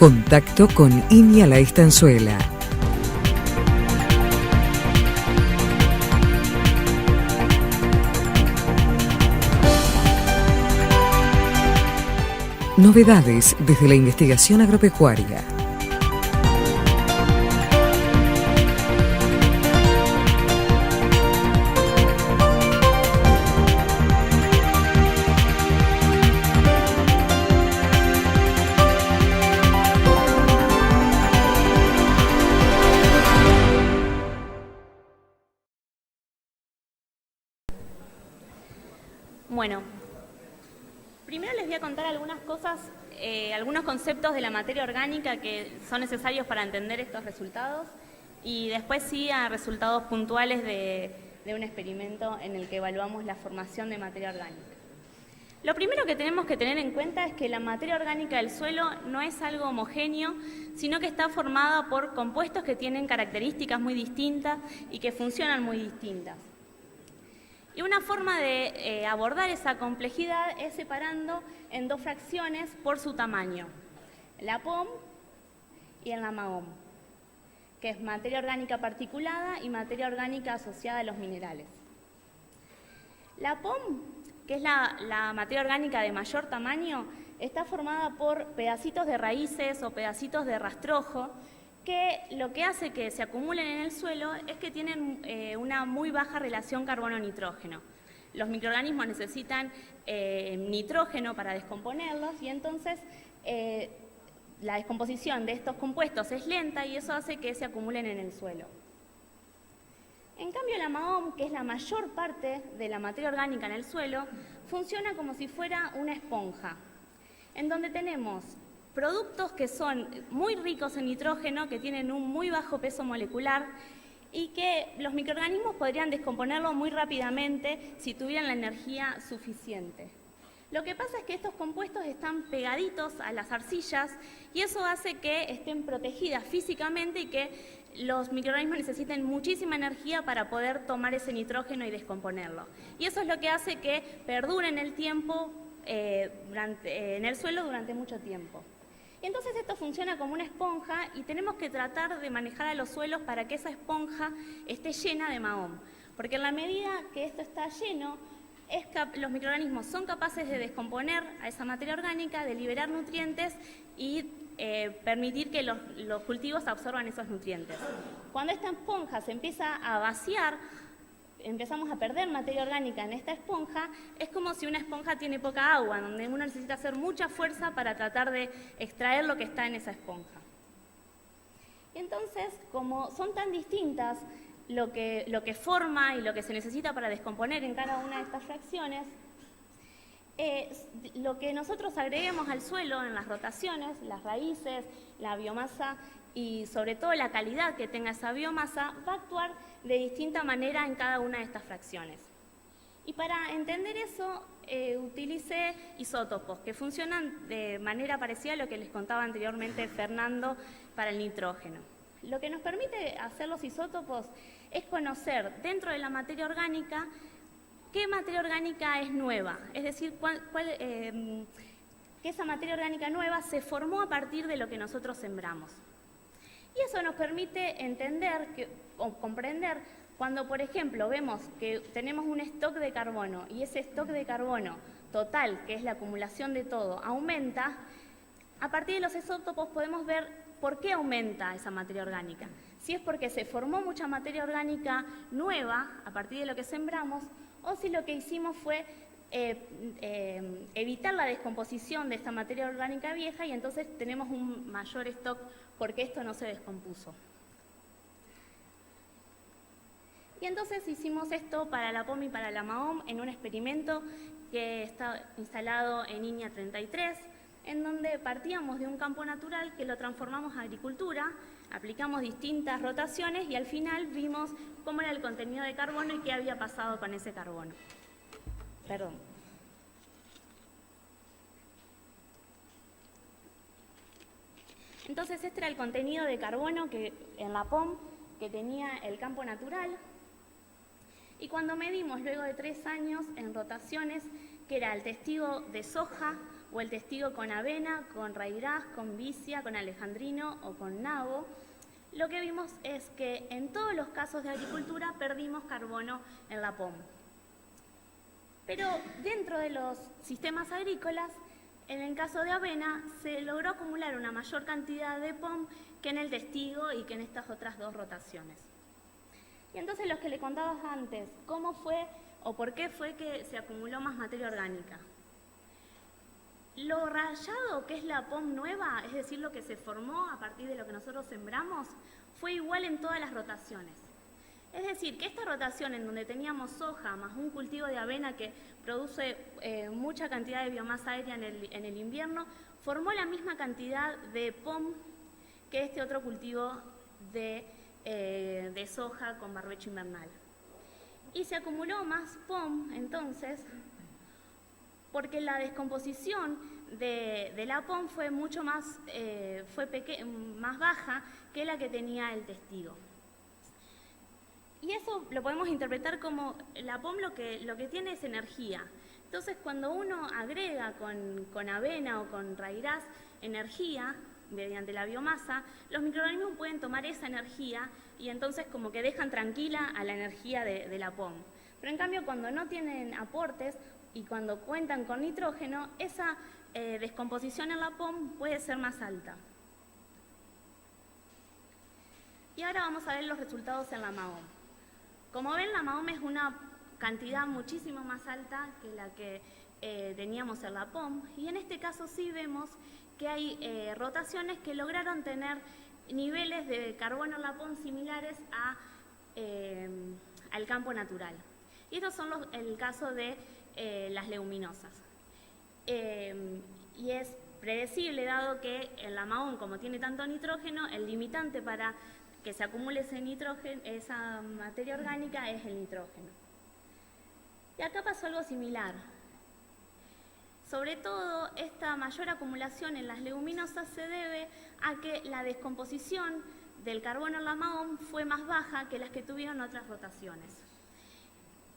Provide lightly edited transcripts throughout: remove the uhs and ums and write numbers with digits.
Contacto con Iña La Estanzuela. Novedades desde la investigación agropecuaria. Bueno, primero les voy a contar algunas cosas, algunos conceptos de la materia orgánica que son necesarios para entender estos resultados y después sí a resultados puntuales de un experimento en el que evaluamos la formación de materia orgánica. Lo primero que tenemos que tener en cuenta es que la materia orgánica del suelo no es algo homogéneo, sino que está formada por compuestos que tienen características muy distintas y que funcionan muy distintas. Y una forma de abordar esa complejidad es separando en dos fracciones por su tamaño, la POM y el MAOM, que es materia orgánica particulada y materia orgánica asociada a los minerales. La POM, que es la materia orgánica de mayor tamaño, está formada por pedacitos de raíces o pedacitos de rastrojo que lo que hace que se acumulen en el suelo es que tienen una muy baja relación carbono-nitrógeno. Los microorganismos necesitan nitrógeno para descomponerlos y entonces la descomposición de estos compuestos es lenta y eso hace que se acumulen en el suelo. En cambio, la MAOM, que es la mayor parte de la materia orgánica en el suelo, funciona como si fuera una esponja, en donde tenemos productos que son muy ricos en nitrógeno, que tienen un muy bajo peso molecular y que los microorganismos podrían descomponerlo muy rápidamente si tuvieran la energía suficiente. Lo que pasa es que estos compuestos están pegaditos a las arcillas y eso hace que estén protegidas físicamente y que los microorganismos necesiten muchísima energía para poder tomar ese nitrógeno y descomponerlo. Y eso es lo que hace que perduren el tiempo en el suelo durante mucho tiempo. Y entonces esto funciona como una esponja y tenemos que tratar de manejar a los suelos para que esa esponja esté llena de MAOM. Porque en la medida que esto está lleno, los microorganismos son capaces de descomponer a esa materia orgánica, de liberar nutrientes y permitir que los cultivos absorban esos nutrientes. Cuando esta esponja se empieza a vaciar, empezamos a perder materia orgánica en esta esponja, es como si una esponja tiene poca agua, donde uno necesita hacer mucha fuerza para tratar de extraer lo que está en esa esponja. Y entonces, como son tan distintas lo que forma y lo que se necesita para descomponer en cada una de estas fracciones, lo que nosotros agreguemos al suelo en las rotaciones, las raíces, la biomasa y sobre todo la calidad que tenga esa biomasa, va a actuar de distinta manera en cada una de estas fracciones. Y para entender eso, utilicé isótopos que funcionan de manera parecida a lo que les contaba anteriormente Fernando para el nitrógeno. Lo que nos permite hacer los isótopos es conocer dentro de la materia orgánica qué materia orgánica es nueva, es decir, que esa materia orgánica nueva se formó a partir de lo que nosotros sembramos. Y eso nos permite entender o comprender cuando, por ejemplo, vemos que tenemos un stock de carbono y ese stock de carbono total, que es la acumulación de todo, aumenta. A partir de los isótopos podemos ver por qué aumenta esa materia orgánica. Si es porque se formó mucha materia orgánica nueva a partir de lo que sembramos o si lo que hicimos fue evitar la descomposición de esta materia orgánica vieja y entonces tenemos un mayor stock porque esto no se descompuso. Y entonces hicimos esto para la POM y para la MAOM en un experimento que está instalado en Iña 33, en donde partíamos de un campo natural que lo transformamos a agricultura, aplicamos distintas rotaciones y al final vimos cómo era el contenido de carbono y qué había pasado con ese carbono. Perdón. Entonces este era el contenido de carbono que en la POM que tenía el campo natural y cuando medimos luego de 3 años en rotaciones que era el testigo de soja o el testigo con avena, con raigras, con vicia, con alejandrino o con nabo, lo que vimos es que en todos los casos de agricultura perdimos carbono en la POM. Pero dentro de los sistemas agrícolas, en el caso de avena, se logró acumular una mayor cantidad de POM que en el testigo y que en estas otras dos rotaciones. Y entonces los que le contabas antes, ¿cómo fue o por qué fue que se acumuló más materia orgánica? Lo rayado, que es la POM nueva, es decir, lo que se formó a partir de lo que nosotros sembramos, fue igual en todas las rotaciones. Es decir, que esta rotación en donde teníamos soja más un cultivo de avena que produce mucha cantidad de biomasa aérea en el invierno, formó la misma cantidad de POM que este otro cultivo de soja con barbecho invernal. Y se acumuló más POM, entonces, porque la descomposición de la POM fue mucho más, más baja que la que tenía el testigo. Y eso lo podemos interpretar como la POM lo que tiene es energía. Entonces, cuando uno agrega con avena o con raigras energía mediante la biomasa, los microorganismos pueden tomar esa energía y entonces como que dejan tranquila a la energía de la POM. Pero en cambio, cuando no tienen aportes y cuando cuentan con nitrógeno, esa descomposición en la POM puede ser más alta. Y ahora vamos a ver los resultados en la MAOM. Como ven, la MAOM es una cantidad muchísimo más alta que la que teníamos en la POM, y en este caso sí vemos que hay rotaciones que lograron tener niveles de carbono en la POM similares al campo natural. Y estos son el caso de las leguminosas. Y es predecible, dado que en la MAOM, como tiene tanto nitrógeno, el limitante para que se acumule ese nitrógeno, esa materia orgánica, es el nitrógeno. Y acá pasó algo similar. Sobre todo, esta mayor acumulación en las leguminosas se debe a que la descomposición del carbono en la MAOM fue más baja que las que tuvieron otras rotaciones.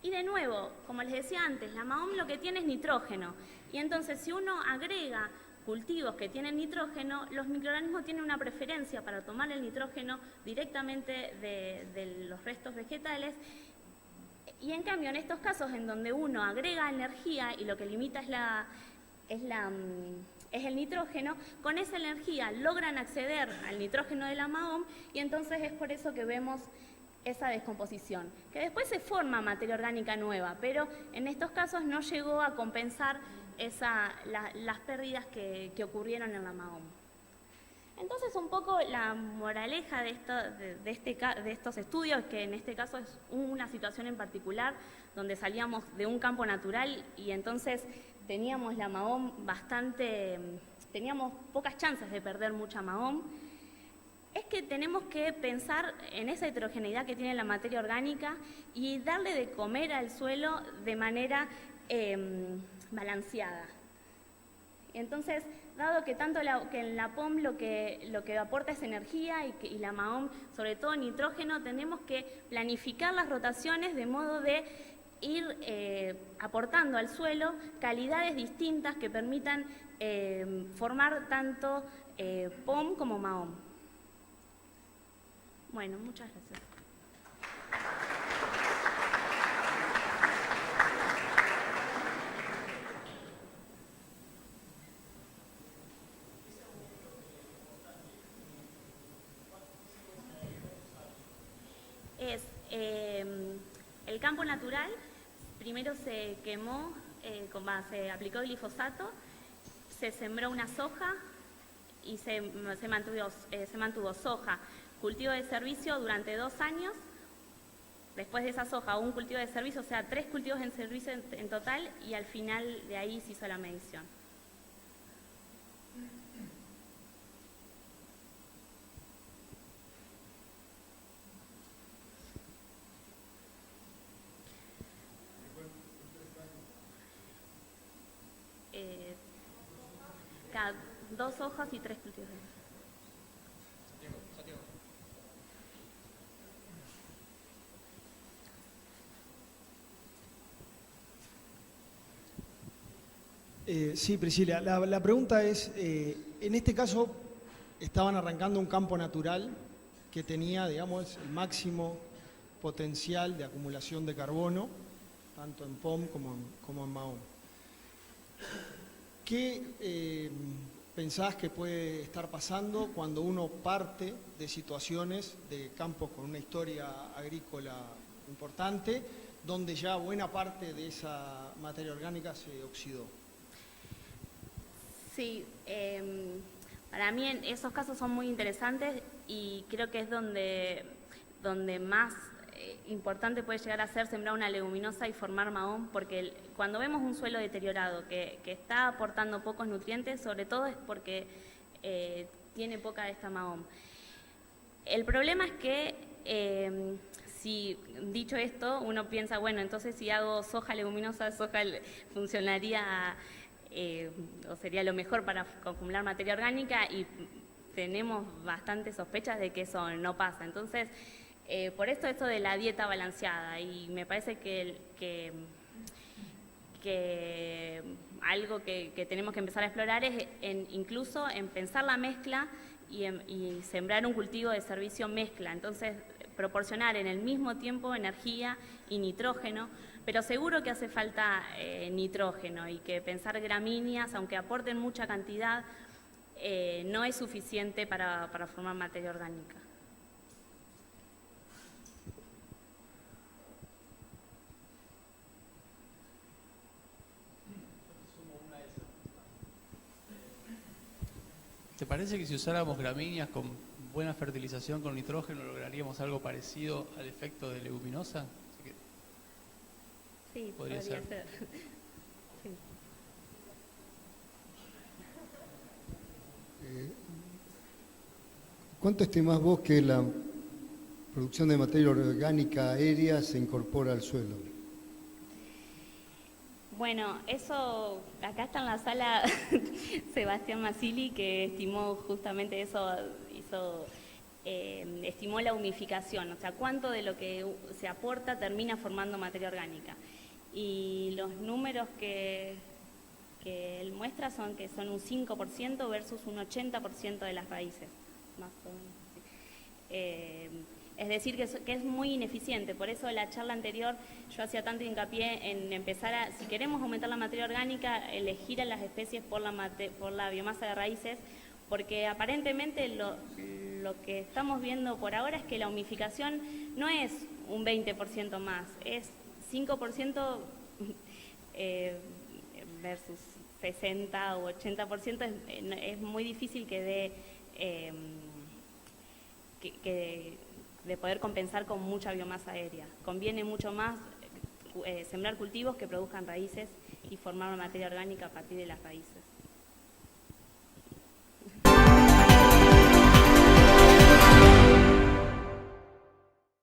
Y de nuevo, como les decía antes, la MAOM lo que tiene es nitrógeno. Y entonces, si uno agrega cultivos que tienen nitrógeno, los microorganismos tienen una preferencia para tomar el nitrógeno directamente de los restos vegetales, y en cambio en estos casos en donde uno agrega energía y lo que limita es el nitrógeno, con esa energía logran acceder al nitrógeno de la MAOM, y entonces es por eso que vemos esa descomposición, que después se forma materia orgánica nueva, pero en estos casos no llegó a compensar las pérdidas que ocurrieron en la MAOM. Entonces, un poco la moraleja de estos estudios, que en este caso es una situación en particular donde salíamos de un campo natural y entonces teníamos la MAOM teníamos pocas chances de perder mucha MAOM, es que tenemos que pensar en esa heterogeneidad que tiene la materia orgánica y darle de comer al suelo de manera balanceada. Entonces, dado que tanto que en la POM lo que aporta es energía y la MAOM sobre todo nitrógeno, tenemos que planificar las rotaciones de modo de ir aportando al suelo calidades distintas que permitan formar tanto POM como MAOM. Bueno, muchas gracias. El campo natural, primero se quemó, se aplicó glifosato, se sembró una soja y se mantuvo soja, cultivo de servicio durante 2 años. Después de esa soja, un cultivo de servicio, o sea, 3 cultivos en servicio en total, y al final de ahí se hizo la medición. Cada 2 hojas y 3 cultivos. Sí, Priscila, la pregunta es, en este caso estaban arrancando un campo natural que tenía, digamos, el máximo potencial de acumulación de carbono, tanto en POM como en Mahón. ¿Qué pensás que puede estar pasando cuando uno parte de situaciones de campos con una historia agrícola importante, donde ya buena parte de esa materia orgánica se oxidó? Sí, para mí esos casos son muy interesantes y creo que es donde más importante puede llegar a ser sembrar una leguminosa y formar mahón, porque cuando vemos un suelo deteriorado que está aportando pocos nutrientes, sobre todo es porque tiene poca de esta mahón. El problema es que si, dicho esto, uno piensa, bueno, entonces si hago soja leguminosa, funcionaría o sería lo mejor para acumular materia orgánica, y tenemos bastantes sospechas de que eso no pasa. Entonces, por esto de la dieta balanceada, y me parece que algo que tenemos que empezar a explorar es incluso en pensar la mezcla y sembrar un cultivo de servicio mezcla. Entonces, proporcionar en el mismo tiempo energía y nitrógeno, pero seguro que hace falta nitrógeno, y que pensar gramíneas, aunque aporten mucha cantidad, no es suficiente para formar materia orgánica. ¿Te parece que si usáramos gramíneas con buena fertilización con nitrógeno lograríamos algo parecido al efecto de leguminosa? Así que sí, podría ser. Sí. ¿Cuánto estimás vos que la producción de materia orgánica aérea se incorpora al suelo? Bueno, eso, acá está en la sala Sebastián Masili, que estimó justamente eso, estimó la humificación, o sea, cuánto de lo que se aporta termina formando materia orgánica. Y los números que él muestra son que son un 5% versus un 80% de las raíces, más o menos. Es decir, que es muy ineficiente. Por eso en la charla anterior yo hacía tanto hincapié en empezar si queremos aumentar la materia orgánica, elegir a las especies por la biomasa de raíces, porque aparentemente lo que estamos viendo por ahora es que la humificación no es un 20% más, es 5% versus 60 o 80%, es muy difícil que dé de poder compensar con mucha biomasa aérea. Conviene mucho más sembrar cultivos que produzcan raíces y formar una materia orgánica a partir de las raíces.